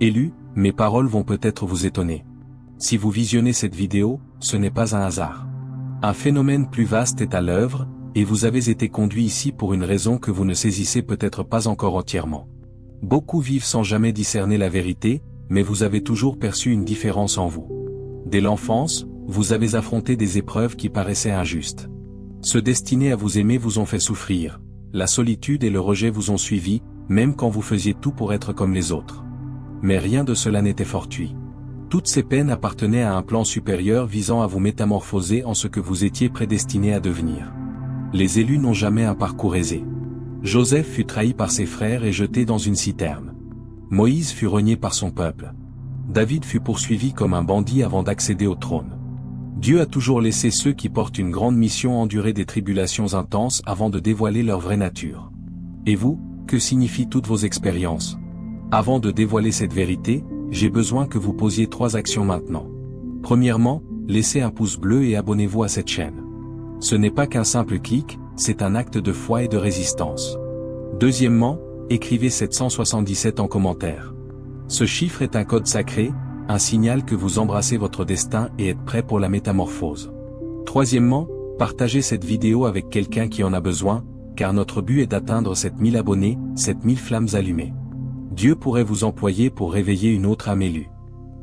Élus, mes paroles vont peut-être vous étonner. Si vous visionnez cette vidéo, ce n'est pas un hasard. Un phénomène plus vaste est à l'œuvre, et vous avez été conduit ici pour une raison que vous ne saisissez peut-être pas encore entièrement. Beaucoup vivent sans jamais discerner la vérité, mais vous avez toujours perçu une différence en vous. Dès l'enfance, vous avez affronté des épreuves qui paraissaient injustes. Ceux destinés à vous aimer vous ont fait souffrir, la solitude et le rejet vous ont suivi, même quand vous faisiez tout pour être comme les autres. Mais rien de cela n'était fortuit. Toutes ces peines appartenaient à un plan supérieur visant à vous métamorphoser en ce que vous étiez prédestiné à devenir. Les élus n'ont jamais un parcours aisé. Joseph fut trahi par ses frères et jeté dans une citerne. Moïse fut renié par son peuple. David fut poursuivi comme un bandit avant d'accéder au trône. Dieu a toujours laissé ceux qui portent une grande mission endurer des tribulations intenses avant de dévoiler leur vraie nature. Et vous, que signifient toutes vos expériences? Avant de dévoiler cette vérité, j'ai besoin que vous posiez 3 actions maintenant. Premièrement, laissez un pouce bleu et abonnez-vous à cette chaîne. Ce n'est pas qu'un simple clic, c'est un acte de foi et de résistance. Deuxièmement, écrivez 777 en commentaire. Ce chiffre est un code sacré, un signal que vous embrassez votre destin et êtes prêt pour la métamorphose. Troisièmement, partagez cette vidéo avec quelqu'un qui en a besoin, car notre but est d'atteindre 7000 abonnés, 7000 flammes allumées. Dieu pourrait vous employer pour réveiller une autre âme élue.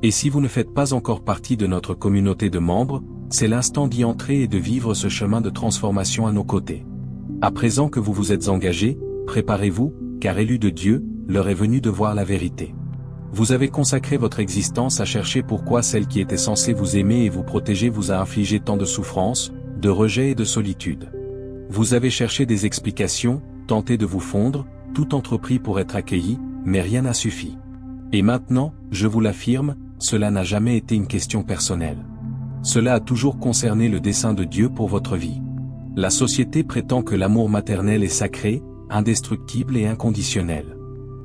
Et si vous ne faites pas encore partie de notre communauté de membres, c'est l'instant d'y entrer et de vivre ce chemin de transformation à nos côtés. À présent que vous vous êtes engagés, préparez-vous, car élus de Dieu, l'heure est venue de voir la vérité. Vous avez consacré votre existence à chercher pourquoi celle qui était censée vous aimer et vous protéger vous a infligé tant de souffrances, de rejet et de solitude. Vous avez cherché des explications, tenté de vous fondre, tout entrepris pour être accueilli, mais rien n'a suffi. Et maintenant, je vous l'affirme, cela n'a jamais été une question personnelle. Cela a toujours concerné le dessein de Dieu pour votre vie. La société prétend que l'amour maternel est sacré, indestructible et inconditionnel.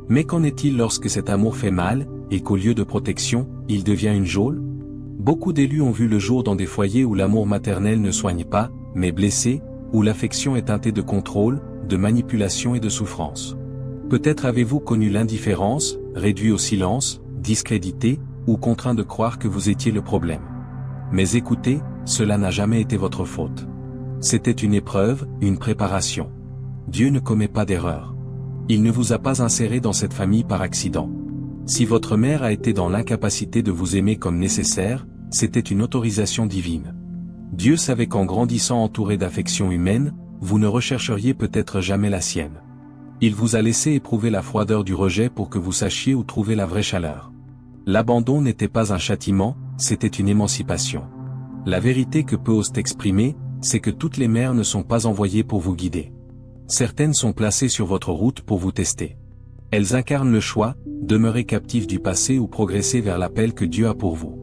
Mais qu'en est-il lorsque cet amour fait mal, et qu'au lieu de protection, il devient une geôle? Beaucoup d'élus ont vu le jour dans des foyers où l'amour maternel ne soigne pas, mais blessé, où l'affection est teintée de contrôle, de manipulation et de souffrance. Peut-être avez-vous connu l'indifférence, réduit au silence, discrédité, ou contraint de croire que vous étiez le problème. Mais écoutez, cela n'a jamais été votre faute. C'était une épreuve, une préparation. Dieu ne commet pas d'erreur. Il ne vous a pas inséré dans cette famille par accident. Si votre mère a été dans l'incapacité de vous aimer comme nécessaire, c'était une autorisation divine. Dieu savait qu'en grandissant entouré d'affection humaine, vous ne rechercheriez peut-être jamais la sienne. Il vous a laissé éprouver la froideur du rejet pour que vous sachiez où trouver la vraie chaleur. L'abandon n'était pas un châtiment, c'était une émancipation. La vérité que peu osent exprimer, c'est que toutes les mères ne sont pas envoyées pour vous guider. Certaines sont placées sur votre route pour vous tester. Elles incarnent le choix, demeurer captifs du passé ou progresser vers l'appel que Dieu a pour vous.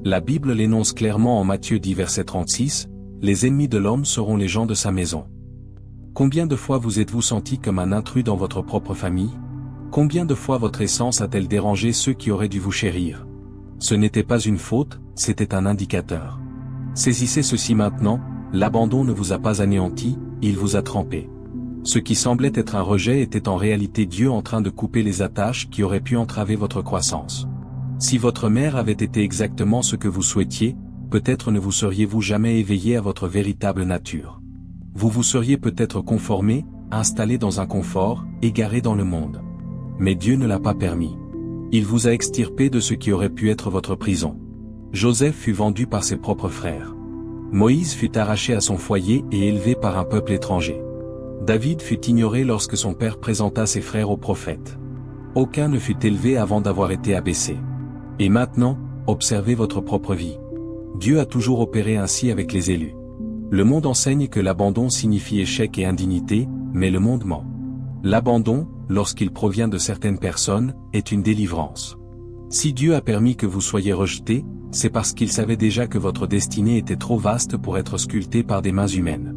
La Bible l'énonce clairement en Matthieu 10 verset 36, « Les ennemis de l'homme seront les gens de sa maison ». Combien de fois vous êtes-vous senti comme un intrus dans votre propre famille? Combien de fois votre essence a-t-elle dérangé ceux qui auraient dû vous chérir? Ce n'était pas une faute, c'était un indicateur. Saisissez ceci maintenant, l'abandon ne vous a pas anéanti, il vous a trempé. Ce qui semblait être un rejet était en réalité Dieu en train de couper les attaches qui auraient pu entraver votre croissance. Si votre mère avait été exactement ce que vous souhaitiez, peut-être ne vous seriez-vous jamais éveillé à votre véritable nature. Vous vous seriez peut-être conformé, installé dans un confort, égaré dans le monde. Mais Dieu ne l'a pas permis. Il vous a extirpé de ce qui aurait pu être votre prison. Joseph fut vendu par ses propres frères. Moïse fut arraché à son foyer et élevé par un peuple étranger. David fut ignoré lorsque son père présenta ses frères aux prophètes. Aucun ne fut élevé avant d'avoir été abaissé. Et maintenant, observez votre propre vie. Dieu a toujours opéré ainsi avec les élus. Le monde enseigne que l'abandon signifie échec et indignité, mais le monde ment. L'abandon, lorsqu'il provient de certaines personnes, est une délivrance. Si Dieu a permis que vous soyez rejetés, c'est parce qu'il savait déjà que votre destinée était trop vaste pour être sculptée par des mains humaines.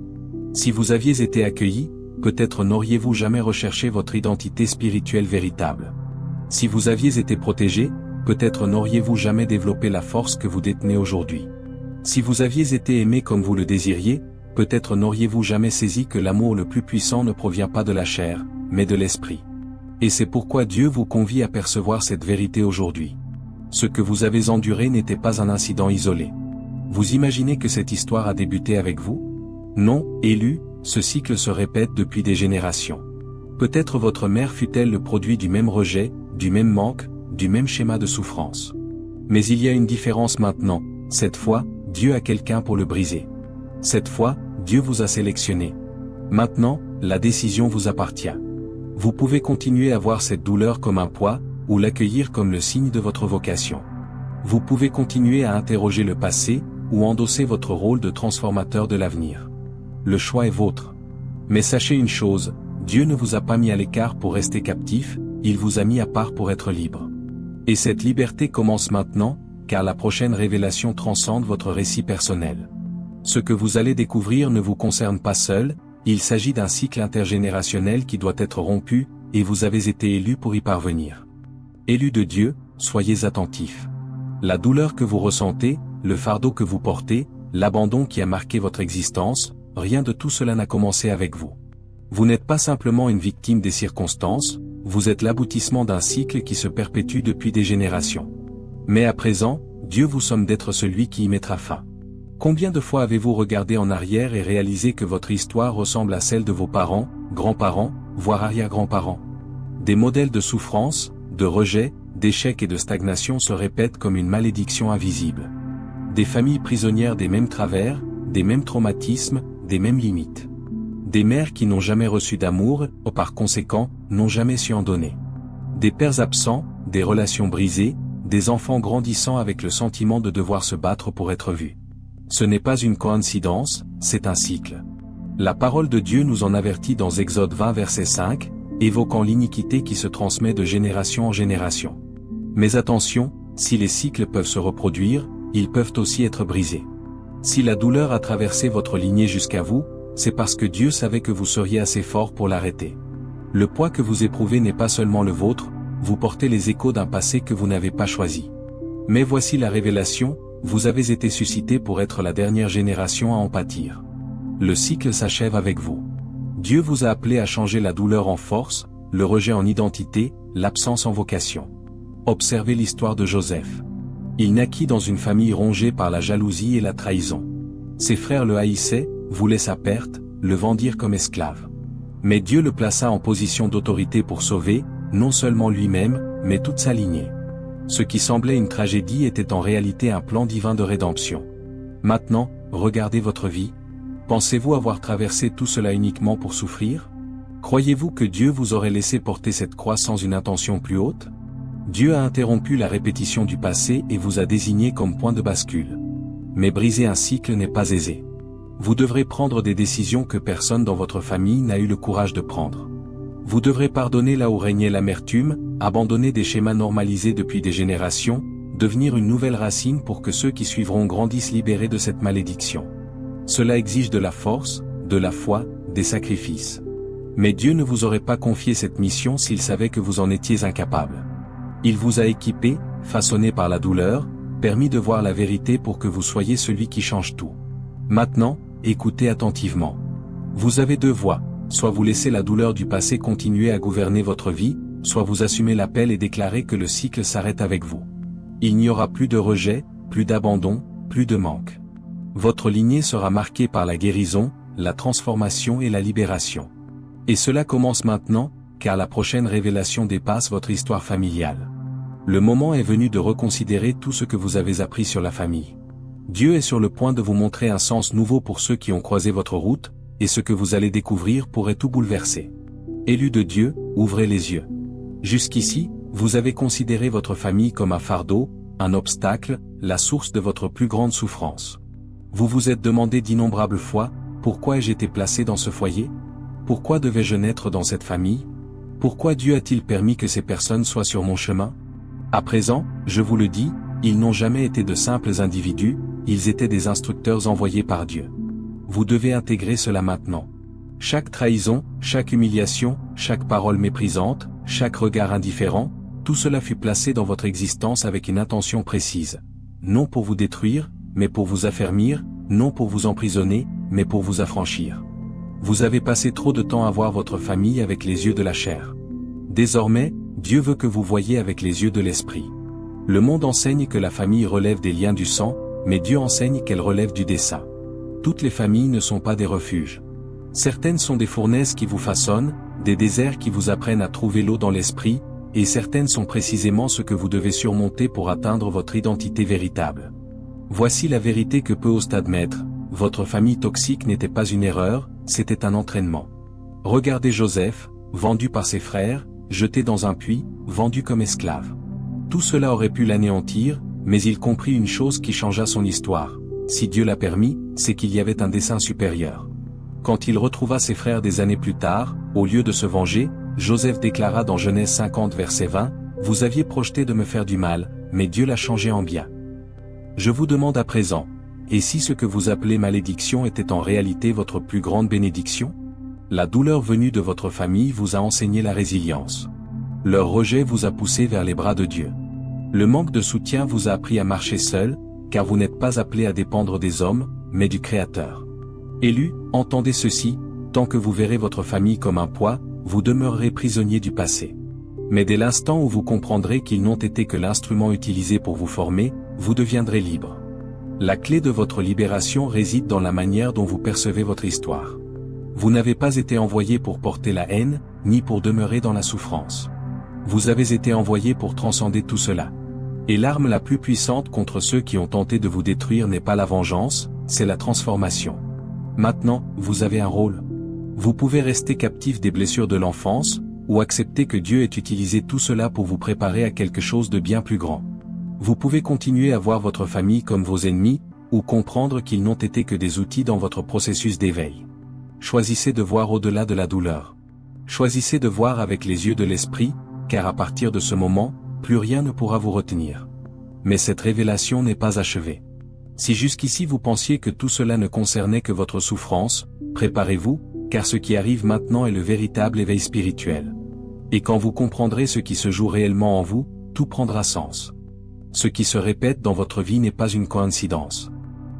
Si vous aviez été accueillis, peut-être n'auriez-vous jamais recherché votre identité spirituelle véritable. Si vous aviez été protégés, peut-être n'auriez-vous jamais développé la force que vous détenez aujourd'hui. Si vous aviez été aimé comme vous le désiriez, peut-être n'auriez-vous jamais saisi que l'amour le plus puissant ne provient pas de la chair, mais de l'esprit. Et c'est pourquoi Dieu vous convie à percevoir cette vérité aujourd'hui. Ce que vous avez enduré n'était pas un incident isolé. Vous imaginez que cette histoire a débuté avec vous? Non, Élu, ce cycle se répète depuis des générations. Peut-être votre mère fut-elle le produit du même rejet, du même manque, du même schéma de souffrance. Mais il y a une différence maintenant, cette fois, Dieu a quelqu'un pour le briser. Cette fois, Dieu vous a sélectionné. Maintenant, la décision vous appartient. Vous pouvez continuer à voir cette douleur comme un poids, ou l'accueillir comme le signe de votre vocation. Vous pouvez continuer à interroger le passé, ou endosser votre rôle de transformateur de l'avenir. Le choix est vôtre. Mais sachez une chose, Dieu ne vous a pas mis à l'écart pour rester captif, il vous a mis à part pour être libre. Et cette liberté commence maintenant, car la prochaine révélation transcende votre récit personnel. Ce que vous allez découvrir ne vous concerne pas seul, il s'agit d'un cycle intergénérationnel qui doit être rompu, et vous avez été élu pour y parvenir. Élus de Dieu, soyez attentifs. La douleur que vous ressentez, le fardeau que vous portez, l'abandon qui a marqué votre existence, rien de tout cela n'a commencé avec vous. Vous n'êtes pas simplement une victime des circonstances, vous êtes l'aboutissement d'un cycle qui se perpétue depuis des générations. Mais à présent, Dieu vous somme d'être celui qui y mettra fin. Combien de fois avez-vous regardé en arrière et réalisé que votre histoire ressemble à celle de vos parents, grands-parents, voire arrière-grands-parents? Des modèles de souffrance, de rejet, d'échec et de stagnation se répètent comme une malédiction invisible. Des familles prisonnières des mêmes travers, des mêmes traumatismes, des mêmes limites. Des mères qui n'ont jamais reçu d'amour, ou par conséquent, n'ont jamais su en donner. Des pères absents, des relations brisées, des enfants grandissant avec le sentiment de devoir se battre pour être vus. Ce n'est pas une coïncidence, c'est un cycle. La parole de Dieu nous en avertit dans Exode 20 verset 5, évoquant l'iniquité qui se transmet de génération en génération. Mais attention, si les cycles peuvent se reproduire, ils peuvent aussi être brisés. Si la douleur a traversé votre lignée jusqu'à vous, c'est parce que Dieu savait que vous seriez assez fort pour l'arrêter. Le poids que vous éprouvez n'est pas seulement le vôtre, vous portez les échos d'un passé que vous n'avez pas choisi. Mais voici la révélation, vous avez été suscité pour être la dernière génération à en pâtir. Le cycle s'achève avec vous. Dieu vous a appelé à changer la douleur en force, le rejet en identité, l'absence en vocation. Observez l'histoire de Joseph. Il naquit dans une famille rongée par la jalousie et la trahison. Ses frères le haïssaient, voulaient sa perte, le vendirent comme esclave. Mais Dieu le plaça en position d'autorité pour sauver, non seulement lui-même, mais toute sa lignée. Ce qui semblait une tragédie était en réalité un plan divin de rédemption. Maintenant, regardez votre vie. Pensez-vous avoir traversé tout cela uniquement pour souffrir? Croyez-vous que Dieu vous aurait laissé porter cette croix sans une intention plus haute? Dieu a interrompu la répétition du passé et vous a désigné comme point de bascule. Mais briser un cycle n'est pas aisé. Vous devrez prendre des décisions que personne dans votre famille n'a eu le courage de prendre. Vous devrez pardonner là où régnait l'amertume, abandonner des schémas normalisés depuis des générations, devenir une nouvelle racine pour que ceux qui suivront grandissent libérés de cette malédiction. Cela exige de la force, de la foi, des sacrifices. Mais Dieu ne vous aurait pas confié cette mission s'il savait que vous en étiez incapable. Il vous a équipé, façonné par la douleur, permis de voir la vérité pour que vous soyez celui qui change tout. Maintenant, écoutez attentivement. Vous avez deux voies, soit vous laissez la douleur du passé continuer à gouverner votre vie, soit vous assumez l'appel et déclarez que le cycle s'arrête avec vous. Il n'y aura plus de rejet, plus d'abandon, plus de manque. Votre lignée sera marquée par la guérison, la transformation et la libération. Et cela commence maintenant, car la prochaine révélation dépasse votre histoire familiale. Le moment est venu de reconsidérer tout ce que vous avez appris sur la famille. Dieu est sur le point de vous montrer un sens nouveau pour ceux qui ont croisé votre route, et ce que vous allez découvrir pourrait tout bouleverser. Élus de Dieu, ouvrez les yeux. Jusqu'ici, vous avez considéré votre famille comme un fardeau, un obstacle, la source de votre plus grande souffrance. Vous vous êtes demandé d'innombrables fois, pourquoi ai-je été placé dans ce foyer? Pourquoi devais-je naître dans cette famille? Pourquoi Dieu a-t-il permis que ces personnes soient sur mon chemin? À présent, je vous le dis, ils n'ont jamais été de simples individus, ils étaient des instructeurs envoyés par Dieu. Vous devez intégrer cela maintenant. Chaque trahison, chaque humiliation, chaque parole méprisante, chaque regard indifférent, tout cela fut placé dans votre existence avec une intention précise. Non pour vous détruire, mais pour vous affermir, non pour vous emprisonner, mais pour vous affranchir. Vous avez passé trop de temps à voir votre famille avec les yeux de la chair. Désormais, Dieu veut que vous voyiez avec les yeux de l'esprit. Le monde enseigne que la famille relève des liens du sang, mais Dieu enseigne qu'elle relève du dessein. Toutes les familles ne sont pas des refuges. Certaines sont des fournaises qui vous façonnent, des déserts qui vous apprennent à trouver l'eau dans l'esprit, et certaines sont précisément ce que vous devez surmonter pour atteindre votre identité véritable. Voici la vérité que peu osent admettre, votre famille toxique n'était pas une erreur, c'était un entraînement. Regardez Joseph, vendu par ses frères, jeté dans un puits, vendu comme esclave. Tout cela aurait pu l'anéantir, mais il comprit une chose qui changea son histoire. Si Dieu l'a permis, c'est qu'il y avait un dessein supérieur. Quand il retrouva ses frères des années plus tard, au lieu de se venger, Joseph déclara dans Genèse 50 verset 20, « Vous aviez projeté de me faire du mal, mais Dieu l'a changé en bien. » Je vous demande à présent, et si ce que vous appelez malédiction était en réalité votre plus grande bénédiction? La douleur venue de votre famille vous a enseigné la résilience. Leur rejet vous a poussé vers les bras de Dieu. Le manque de soutien vous a appris à marcher seul, car vous n'êtes pas appelé à dépendre des hommes, mais du Créateur. Élus, entendez ceci, tant que vous verrez votre famille comme un poids, vous demeurerez prisonnier du passé. Mais dès l'instant où vous comprendrez qu'ils n'ont été que l'instrument utilisé pour vous former, vous deviendrez libre. La clé de votre libération réside dans la manière dont vous percevez votre histoire. Vous n'avez pas été envoyé pour porter la haine, ni pour demeurer dans la souffrance. Vous avez été envoyé pour transcender tout cela. Et l'arme la plus puissante contre ceux qui ont tenté de vous détruire n'est pas la vengeance, c'est la transformation. Maintenant, vous avez un rôle. Vous pouvez rester captif des blessures de l'enfance, ou accepter que Dieu ait utilisé tout cela pour vous préparer à quelque chose de bien plus grand. Vous pouvez continuer à voir votre famille comme vos ennemis, ou comprendre qu'ils n'ont été que des outils dans votre processus d'éveil. Choisissez de voir au-delà de la douleur. Choisissez de voir avec les yeux de l'esprit, car à partir de ce moment, plus rien ne pourra vous retenir. Mais cette révélation n'est pas achevée. Si jusqu'ici vous pensiez que tout cela ne concernait que votre souffrance, préparez-vous, car ce qui arrive maintenant est le véritable éveil spirituel. Et quand vous comprendrez ce qui se joue réellement en vous, tout prendra sens. Ce qui se répète dans votre vie n'est pas une coïncidence.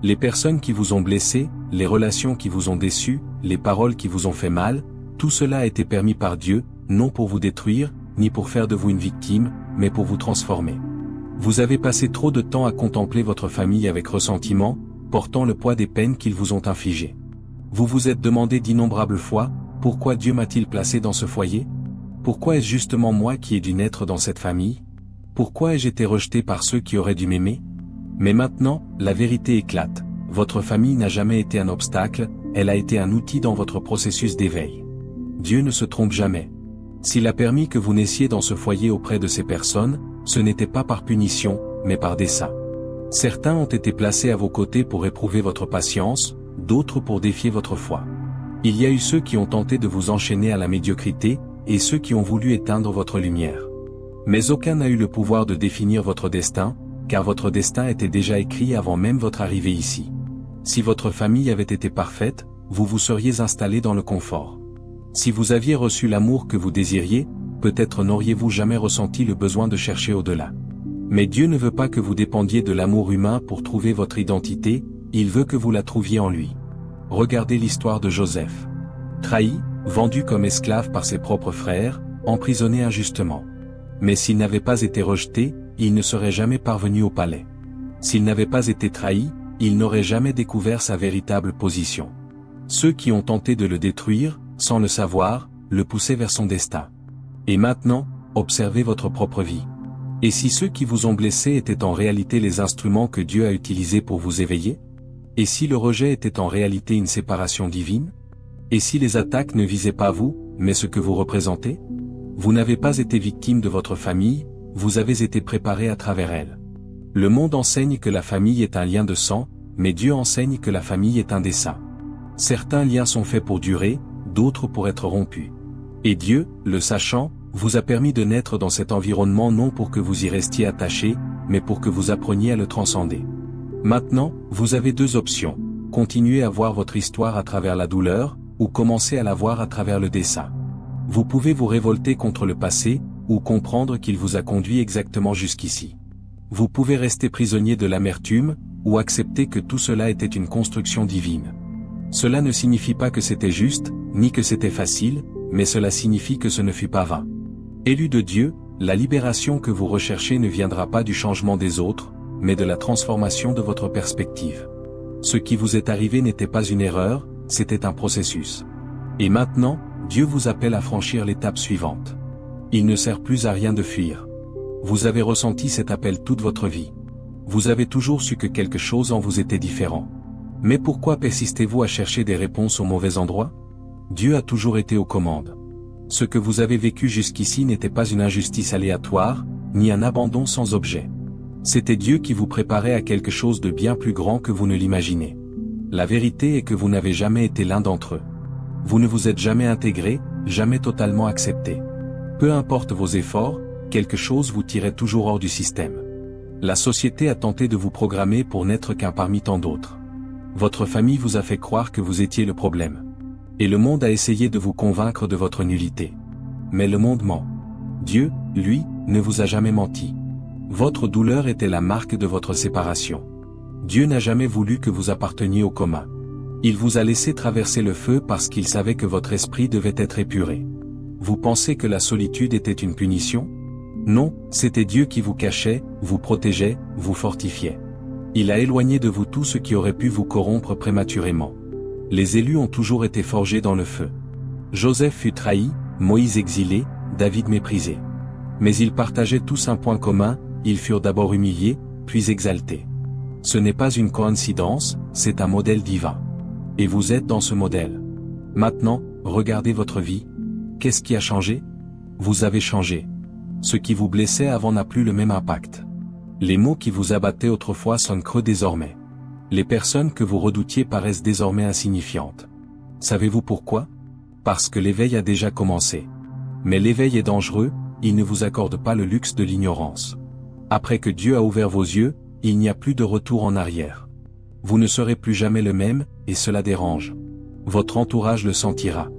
Les personnes qui vous ont blessé, les relations qui vous ont déçu, les paroles qui vous ont fait mal, tout cela a été permis par Dieu, non pour vous détruire, ni pour faire de vous une victime, mais pour vous transformer. Vous avez passé trop de temps à contempler votre famille avec ressentiment, portant le poids des peines qu'ils vous ont infligées. Vous vous êtes demandé d'innombrables fois, pourquoi Dieu m'a-t-il placé dans ce foyer? Pourquoi est-ce justement moi qui ai dû naître dans cette famille? Pourquoi ai-je été rejeté par ceux qui auraient dû m'aimer? Mais maintenant, la vérité éclate. Votre famille n'a jamais été un obstacle, elle a été un outil dans votre processus d'éveil. Dieu ne se trompe jamais. S'il a permis que vous naissiez dans ce foyer auprès de ces personnes, ce n'était pas par punition, mais par dessein. Certains ont été placés à vos côtés pour éprouver votre patience, d'autres pour défier votre foi. Il y a eu ceux qui ont tenté de vous enchaîner à la médiocrité, et ceux qui ont voulu éteindre votre lumière. Mais aucun n'a eu le pouvoir de définir votre destin, car votre destin était déjà écrit avant même votre arrivée ici. Si votre famille avait été parfaite, vous vous seriez installé dans le confort. Si vous aviez reçu l'amour que vous désiriez, peut-être n'auriez-vous jamais ressenti le besoin de chercher au-delà. Mais Dieu ne veut pas que vous dépendiez de l'amour humain pour trouver votre identité, il veut que vous la trouviez en lui. Regardez l'histoire de Joseph. Trahi, vendu comme esclave par ses propres frères, emprisonné injustement. Mais s'il n'avait pas été rejeté, il ne serait jamais parvenu au palais. S'il n'avait pas été trahi, il n'aurait jamais découvert sa véritable position. Ceux qui ont tenté de le détruire, sans le savoir, le poussaient vers son destin. Et maintenant, observez votre propre vie. Et si ceux qui vous ont blessé étaient en réalité les instruments que Dieu a utilisés pour vous éveiller? Et si le rejet était en réalité une séparation divine? Et si les attaques ne visaient pas vous, mais ce que vous représentez? Vous n'avez pas été victime de votre famille, vous avez été préparé à travers elle. Le monde enseigne que la famille est un lien de sang, mais Dieu enseigne que la famille est un dessein. Certains liens sont faits pour durer, d'autres pour être rompus. Et Dieu, le sachant, vous a permis de naître dans cet environnement non pour que vous y restiez attaché, mais pour que vous appreniez à le transcender. Maintenant, vous avez deux options, continuer à voir votre histoire à travers la douleur, ou commencer à la voir à travers le dessein. Vous pouvez vous révolter contre le passé, ou comprendre qu'il vous a conduit exactement jusqu'ici. Vous pouvez rester prisonnier de l'amertume, ou accepter que tout cela était une construction divine. Cela ne signifie pas que c'était juste, ni que c'était facile, mais cela signifie que ce ne fut pas vain. Élus de Dieu, la libération que vous recherchez ne viendra pas du changement des autres, mais de la transformation de votre perspective. Ce qui vous est arrivé n'était pas une erreur, c'était un processus. Et maintenant, Dieu vous appelle à franchir l'étape suivante. Il ne sert plus à rien de fuir. Vous avez ressenti cet appel toute votre vie. Vous avez toujours su que quelque chose en vous était différent. Mais pourquoi persistez-vous à chercher des réponses au mauvais endroit? Dieu a toujours été aux commandes. Ce que vous avez vécu jusqu'ici n'était pas une injustice aléatoire, ni un abandon sans objet. C'était Dieu qui vous préparait à quelque chose de bien plus grand que vous ne l'imaginez. La vérité est que vous n'avez jamais été l'un d'entre eux. Vous ne vous êtes jamais intégré, jamais totalement accepté. Peu importe vos efforts, quelque chose vous tirait toujours hors du système. La société a tenté de vous programmer pour n'être qu'un parmi tant d'autres. Votre famille vous a fait croire que vous étiez le problème. Et le monde a essayé de vous convaincre de votre nullité. Mais le monde ment. Dieu, lui, ne vous a jamais menti. Votre douleur était la marque de votre séparation. Dieu n'a jamais voulu que vous apparteniez au commun. Il vous a laissé traverser le feu parce qu'il savait que votre esprit devait être épuré. Vous pensez que la solitude était une punition? Non, c'était Dieu qui vous cachait, vous protégeait, vous fortifiait. Il a éloigné de vous tout ce qui aurait pu vous corrompre prématurément. Les élus ont toujours été forgés dans le feu. Joseph fut trahi, Moïse exilé, David méprisé. Mais ils partageaient tous un point commun, ils furent d'abord humiliés, puis exaltés. Ce n'est pas une coïncidence, c'est un modèle divin. Et vous êtes dans ce modèle. Maintenant, regardez votre vie. Qu'est-ce qui a changé? Vous avez changé. Ce qui vous blessait avant n'a plus le même impact. Les mots qui vous abattaient autrefois sonnent creux désormais. Les personnes que vous redoutiez paraissent désormais insignifiantes. Savez-vous pourquoi? Parce que l'éveil a déjà commencé. Mais l'éveil est dangereux, il ne vous accorde pas le luxe de l'ignorance. Après que Dieu a ouvert vos yeux, il n'y a plus de retour en arrière. Vous ne serez plus jamais le même, et cela dérange. Votre entourage le sentira.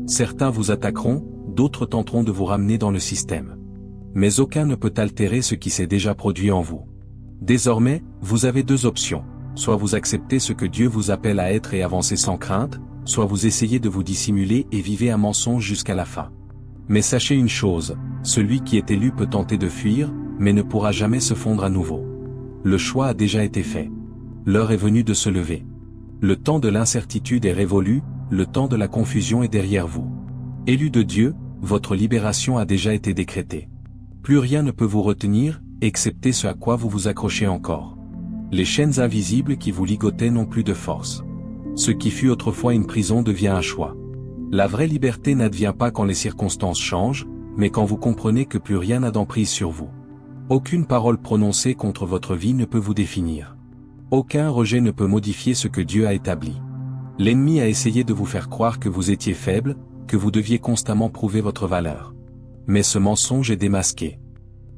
Certains vous attaqueront, d'autres tenteront de vous ramener dans le système. Mais aucun ne peut altérer ce qui s'est déjà produit en vous. Désormais, vous avez deux options. Soit vous acceptez ce que Dieu vous appelle à être et avancez sans crainte, soit vous essayez de vous dissimuler et vivez un mensonge jusqu'à la fin. Mais sachez une chose, celui qui est élu peut tenter de fuir, mais ne pourra jamais se fondre à nouveau. Le choix a déjà été fait. L'heure est venue de se lever. Le temps de l'incertitude est révolu, le temps de la confusion est derrière vous. Élu de Dieu, votre libération a déjà été décrétée. Plus rien ne peut vous retenir, excepté ce à quoi vous vous accrochez encore. Les chaînes invisibles qui vous ligotaient n'ont plus de force. Ce qui fut autrefois une prison devient un choix. La vraie liberté n'advient pas quand les circonstances changent, mais quand vous comprenez que plus rien n'a d'emprise sur vous. Aucune parole prononcée contre votre vie ne peut vous définir. Aucun rejet ne peut modifier ce que Dieu a établi. L'ennemi a essayé de vous faire croire que vous étiez faible, que vous deviez constamment prouver votre valeur. Mais ce mensonge est démasqué.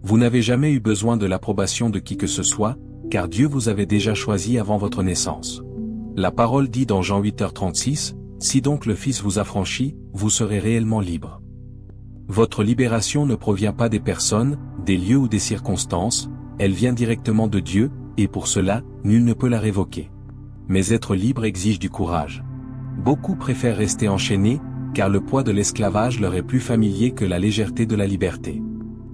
Vous n'avez jamais eu besoin de l'approbation de qui que ce soit, car Dieu vous avait déjà choisi avant votre naissance. La parole dit dans Jean 8h36, « Si donc le Fils vous affranchit, vous serez réellement libre. » Votre libération ne provient pas des personnes, des lieux ou des circonstances, elle vient directement de Dieu, et pour cela, nul ne peut la révoquer. Mais être libre exige du courage. Beaucoup préfèrent rester enchaînés, car le poids de l'esclavage leur est plus familier que la légèreté de la liberté.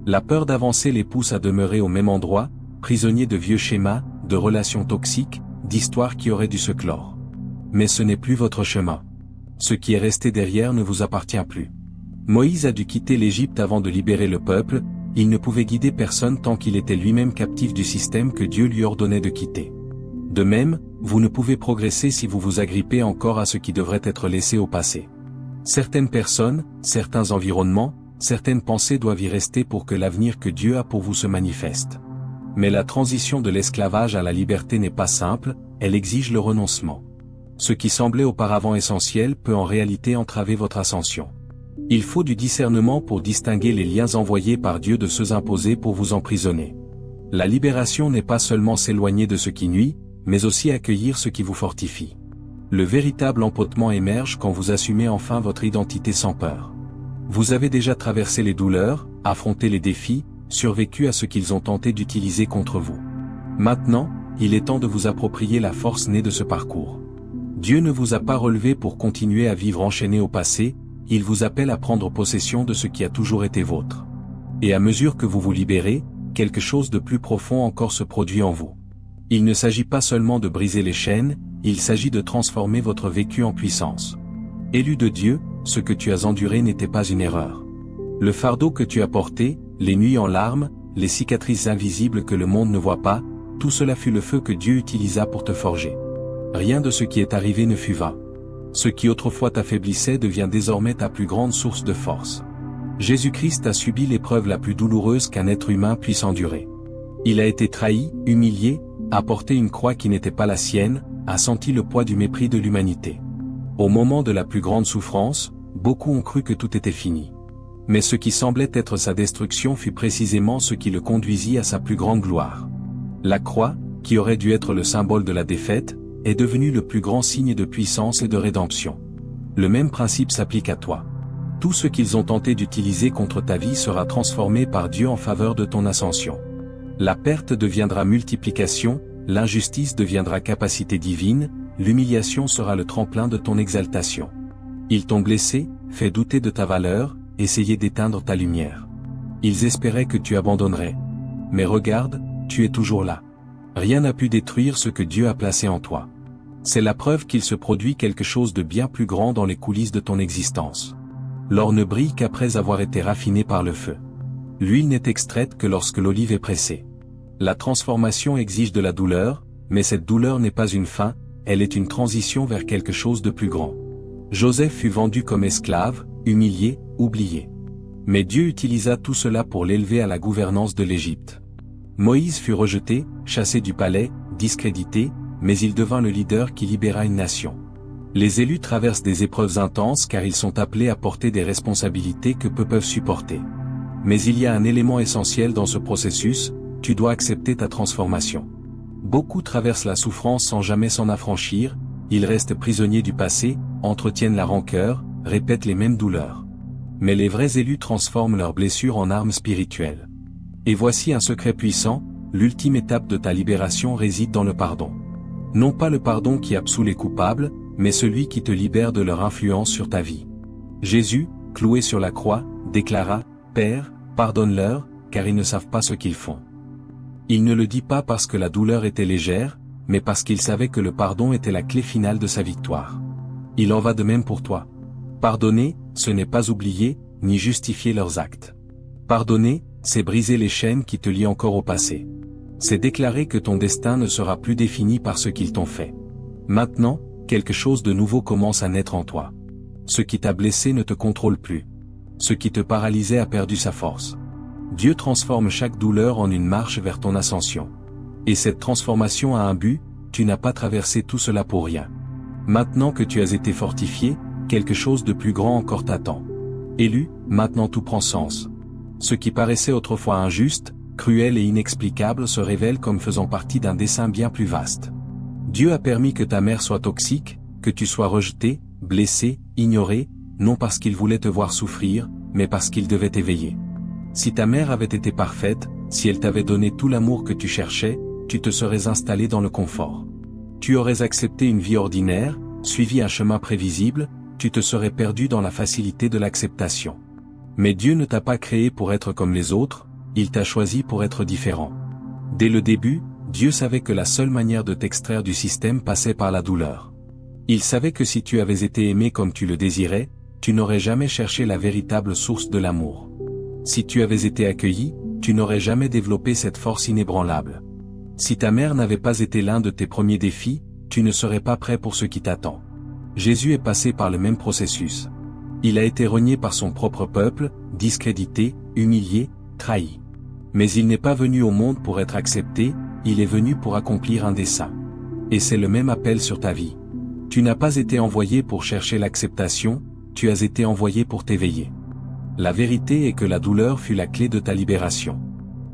La peur d'avancer les pousse à demeurer au même endroit, prisonniers de vieux schémas, de relations toxiques, d'histoires qui auraient dû se clore. Mais ce n'est plus votre chemin. Ce qui est resté derrière ne vous appartient plus. Moïse a dû quitter l'Égypte avant de libérer le peuple, il ne pouvait guider personne tant qu'il était lui-même captif du système que Dieu lui ordonnait de quitter. De même, vous ne pouvez progresser si vous vous agrippez encore à ce qui devrait être laissé au passé. Certaines personnes, certains environnements, certaines pensées doivent y rester pour que l'avenir que Dieu a pour vous se manifeste. Mais la transition de l'esclavage à la liberté n'est pas simple, elle exige le renoncement. Ce qui semblait auparavant essentiel peut en réalité entraver votre ascension. Il faut du discernement pour distinguer les liens envoyés par Dieu de ceux imposés pour vous emprisonner. La libération n'est pas seulement s'éloigner de ce qui nuit, mais aussi accueillir ce qui vous fortifie. Le véritable empotement émerge quand vous assumez enfin votre identité sans peur. Vous avez déjà traversé les douleurs, affronté les défis, survécu à ce qu'ils ont tenté d'utiliser contre vous. Maintenant, il est temps de vous approprier la force née de ce parcours. Dieu ne vous a pas relevé pour continuer à vivre enchaîné au passé, il vous appelle à prendre possession de ce qui a toujours été vôtre. Et à mesure que vous vous libérez, quelque chose de plus profond encore se produit en vous. Il ne s'agit pas seulement de briser les chaînes, il s'agit de transformer votre vécu en puissance. Élu de Dieu, ce que tu as enduré n'était pas une erreur. Le fardeau que tu as porté, les nuits en larmes, les cicatrices invisibles que le monde ne voit pas, tout cela fut le feu que Dieu utilisa pour te forger. Rien de ce qui est arrivé ne fut vain. Ce qui autrefois t'affaiblissait devient désormais ta plus grande source de force. Jésus-Christ a subi l'épreuve la plus douloureuse qu'un être humain puisse endurer. Il a été trahi, humilié, a porté une croix qui n'était pas la sienne, a senti le poids du mépris de l'humanité. Au moment de la plus grande souffrance, beaucoup ont cru que tout était fini. Mais ce qui semblait être sa destruction fut précisément ce qui le conduisit à sa plus grande gloire. La croix, qui aurait dû être le symbole de la défaite, est devenue le plus grand signe de puissance et de rédemption. Le même principe s'applique à toi. Tout ce qu'ils ont tenté d'utiliser contre ta vie sera transformé par Dieu en faveur de ton ascension. La perte deviendra multiplication, l'injustice deviendra capacité divine, l'humiliation sera le tremplin de ton exaltation. Ils t'ont blessé, fait douter de ta valeur, essayé d'éteindre ta lumière. Ils espéraient que tu abandonnerais. Mais regarde, tu es toujours là. Rien n'a pu détruire ce que Dieu a placé en toi. C'est la preuve qu'il se produit quelque chose de bien plus grand dans les coulisses de ton existence. L'or ne brille qu'après avoir été raffiné par le feu. L'huile n'est extraite que lorsque l'olive est pressée. La transformation exige de la douleur, mais cette douleur n'est pas une fin, elle est une transition vers quelque chose de plus grand. Joseph fut vendu comme esclave, humilié, oublié. Mais Dieu utilisa tout cela pour l'élever à la gouvernance de l'Égypte. Moïse fut rejeté, chassé du palais, discrédité, mais il devint le leader qui libéra une nation. Les élus traversent des épreuves intenses car ils sont appelés à porter des responsabilités que peu peuvent supporter. Mais il y a un élément essentiel dans ce processus, tu dois accepter ta transformation. Beaucoup traversent la souffrance sans jamais s'en affranchir, ils restent prisonniers du passé, entretiennent la rancœur, répètent les mêmes douleurs. Mais les vrais élus transforment leurs blessures en armes spirituelles. Et voici un secret puissant, l'ultime étape de ta libération réside dans le pardon. Non pas le pardon qui absout les coupables, mais celui qui te libère de leur influence sur ta vie. Jésus, cloué sur la croix, déclara, « Père, pardonne-leur, car ils ne savent pas ce qu'ils font. » Il ne le dit pas parce que la douleur était légère, mais parce qu'il savait que le pardon était la clé finale de sa victoire. Il en va de même pour toi. Pardonner, ce n'est pas oublier, ni justifier leurs actes. Pardonner, c'est briser les chaînes qui te lient encore au passé. C'est déclarer que ton destin ne sera plus défini par ce qu'ils t'ont fait. Maintenant, quelque chose de nouveau commence à naître en toi. Ce qui t'a blessé ne te contrôle plus. Ce qui te paralysait a perdu sa force. Dieu transforme chaque douleur en une marche vers ton ascension. Et cette transformation a un but, tu n'as pas traversé tout cela pour rien. Maintenant que tu as été fortifié, quelque chose de plus grand encore t'attend. Élu, maintenant tout prend sens. Ce qui paraissait autrefois injuste, cruel et inexplicable se révèle comme faisant partie d'un dessein bien plus vaste. Dieu a permis que ta mère soit toxique, que tu sois rejeté, blessé, ignoré, non parce qu'il voulait te voir souffrir, mais parce qu'il devait t'éveiller. Si ta mère avait été parfaite, si elle t'avait donné tout l'amour que tu cherchais, tu te serais installé dans le confort. Tu aurais accepté une vie ordinaire, suivi un chemin prévisible, tu te serais perdu dans la facilité de l'acceptation. Mais Dieu ne t'a pas créé pour être comme les autres, il t'a choisi pour être différent. Dès le début, Dieu savait que la seule manière de t'extraire du système passait par la douleur. Il savait que si tu avais été aimé comme tu le désirais, tu n'aurais jamais cherché la véritable source de l'amour. Si tu avais été accueilli, tu n'aurais jamais développé cette force inébranlable. Si ta mère n'avait pas été l'un de tes premiers défis, tu ne serais pas prêt pour ce qui t'attend. Jésus est passé par le même processus. Il a été renié par son propre peuple, discrédité, humilié, trahi. Mais il n'est pas venu au monde pour être accepté, il est venu pour accomplir un dessein. Et c'est le même appel sur ta vie. Tu n'as pas été envoyé pour chercher l'acceptation, tu as été envoyé pour t'éveiller. La vérité est que la douleur fut la clé de ta libération.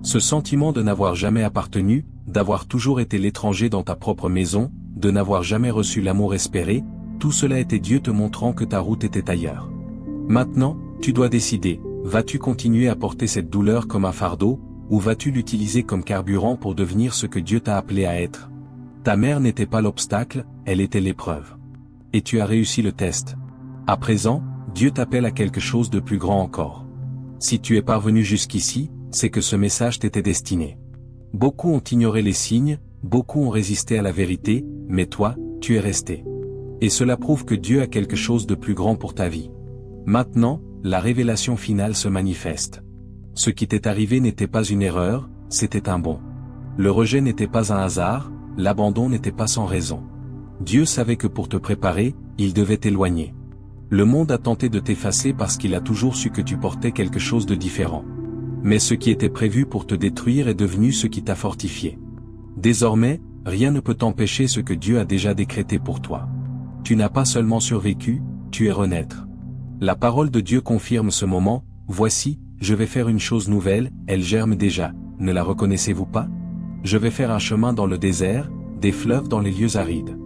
Ce sentiment de n'avoir jamais appartenu, d'avoir toujours été l'étranger dans ta propre maison, de n'avoir jamais reçu l'amour espéré, tout cela était Dieu te montrant que ta route était ailleurs. Maintenant, tu dois décider, vas-tu continuer à porter cette douleur comme un fardeau, ou vas-tu l'utiliser comme carburant pour devenir ce que Dieu t'a appelé à être? Ta mère n'était pas l'obstacle, elle était l'épreuve. Et tu as réussi le test. À présent, Dieu t'appelle à quelque chose de plus grand encore. Si tu es parvenu jusqu'ici, c'est que ce message t'était destiné. Beaucoup ont ignoré les signes, beaucoup ont résisté à la vérité, mais toi, tu es resté. Et cela prouve que Dieu a quelque chose de plus grand pour ta vie. Maintenant, la révélation finale se manifeste. Ce qui t'est arrivé n'était pas une erreur, c'était un bond. Le rejet n'était pas un hasard, l'abandon n'était pas sans raison. Dieu savait que pour te préparer, il devait t'éloigner. Le monde a tenté de t'effacer parce qu'il a toujours su que tu portais quelque chose de différent. Mais ce qui était prévu pour te détruire est devenu ce qui t'a fortifié. Désormais, rien ne peut t'empêcher ce que Dieu a déjà décrété pour toi. Tu n'as pas seulement survécu, tu es renaître. La parole de Dieu confirme ce moment, voici, je vais faire une chose nouvelle, elle germe déjà, ne la reconnaissez-vous pas? Je vais faire un chemin dans le désert, des fleuves dans les lieux arides.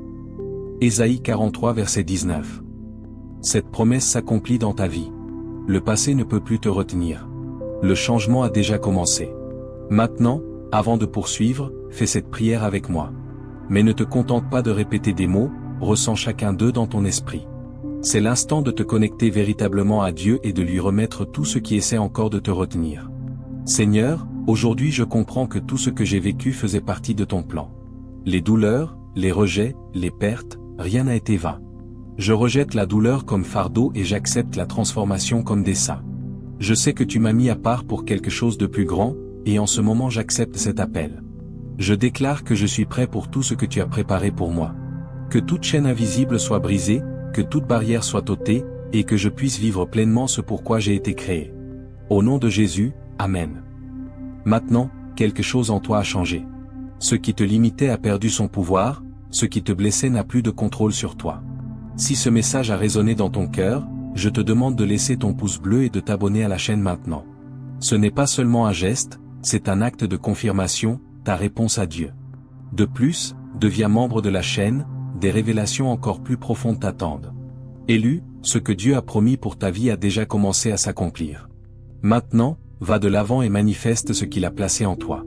Ésaïe 43 verset 19. Cette promesse s'accomplit dans ta vie. Le passé ne peut plus te retenir. Le changement a déjà commencé. Maintenant, avant de poursuivre, fais cette prière avec moi. Mais ne te contente pas de répéter des mots, ressens chacun d'eux dans ton esprit. C'est l'instant de te connecter véritablement à Dieu et de lui remettre tout ce qui essaie encore de te retenir. Seigneur, aujourd'hui je comprends que tout ce que j'ai vécu faisait partie de ton plan. Les douleurs, les rejets, les pertes, rien n'a été vain. Je rejette la douleur comme fardeau et j'accepte la transformation comme dessein. Je sais que tu m'as mis à part pour quelque chose de plus grand, et en ce moment j'accepte cet appel. Je déclare que je suis prêt pour tout ce que tu as préparé pour moi. Que toute chaîne invisible soit brisée, que toute barrière soit ôtée, et que je puisse vivre pleinement ce pourquoi j'ai été créé. Au nom de Jésus, Amen. Maintenant, quelque chose en toi a changé. Ce qui te limitait a perdu son pouvoir, ce qui te blessait n'a plus de contrôle sur toi. Si ce message a résonné dans ton cœur, je te demande de laisser ton pouce bleu et de t'abonner à la chaîne maintenant. Ce n'est pas seulement un geste, c'est un acte de confirmation, ta réponse à Dieu. De plus, deviens membre de la chaîne, des révélations encore plus profondes t'attendent. Élu, ce que Dieu a promis pour ta vie a déjà commencé à s'accomplir. Maintenant, va de l'avant et manifeste ce qu'il a placé en toi.